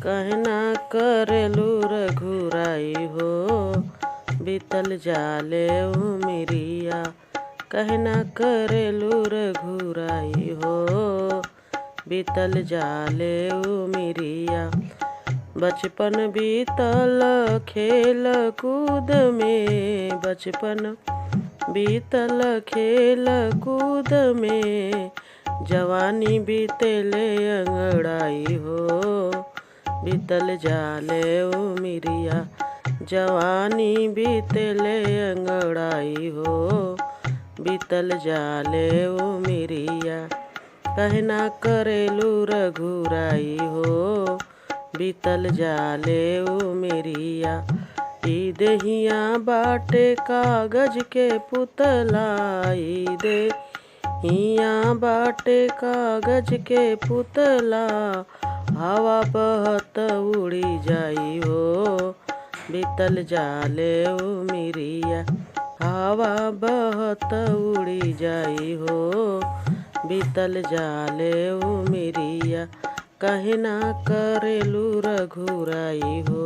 कहना करेलू रघुराई हो, बीतल जाले उमिरिया। कहना करेलू रघुराई हो, बीतल जाले उमिरिया। बचपन बीतल खेल कूद में, बचपन बीतल खेल कूद में। जवानी बीतेले अंगड़ाई हो, बीतल जाले उमिरिया। जवानी बीतेले अंगड़ाई हो, बीतल जाले उमिरिया। कहना करेलू रघुराई हो, बीतल जाले उमिरिया। ई देहिया बाटे कागज के पुतला, ई देहिया बाटे कागज के पुतला। हवा बहत उड़ी जाई हो, बीतल जाले उमिरिया। हवा बहत उड़ी जाई हो, बीतल जाले उमिरिया। कहना करेलू रघुराई हो,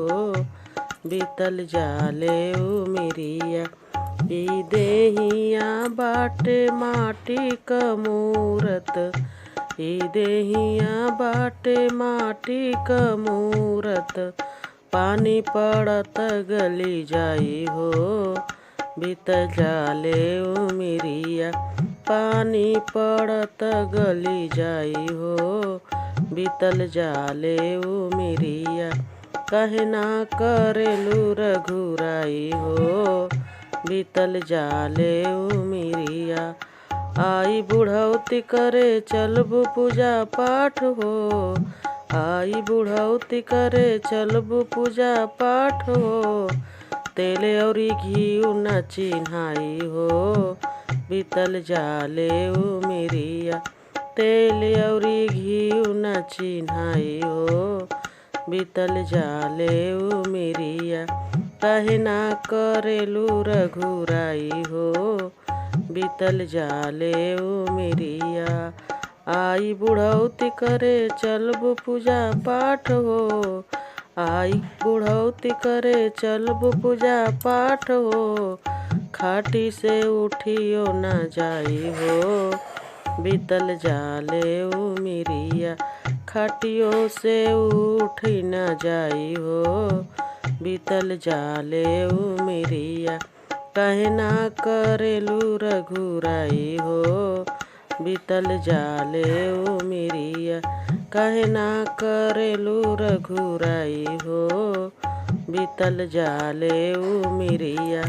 बीतल जाले उमिरिया। ई देहिया बाटे माटी क मूरत, ई देहिया बाटे माटी क मूरत। पानी पड़त गली जाई हो, बीतल जाले उमिरिया। पानी पड़त गली जाई हो, बीतल जाले उमिरिया। कहना करेलू रघुराई हो, बीतल जाले उमिरिया। आई बुढ़ौती करे चलबू पूजा पाठ हो, आई बुढ़ौती करे चलबू पूजा पाठ हो। तेले औरी घिउ न चिन्हाई हो, बीतल जाले उमिरिया। तेल औरी घिउ न चिन्हाई हो, बीतल जाले उमिरिया। कहना करेलू रघुराई हो, बीतल जाले उमिरिया। आई बुढ़ौती करे चलबू पूजा पाठ हो, आई बुढ़ौती करे चलबू पूजा पाठ हो। खाटी से उठियो न जाई हो, बीतल जाले उमिरिया। खाटियो से उठी न जाई हो, बीतल जाले उमिरिया। कहना करेलू रघुराई हो, बीतल जाले उमिरिया। कहना करेलू रघुराई हो, बीतल जाले उमिरिया।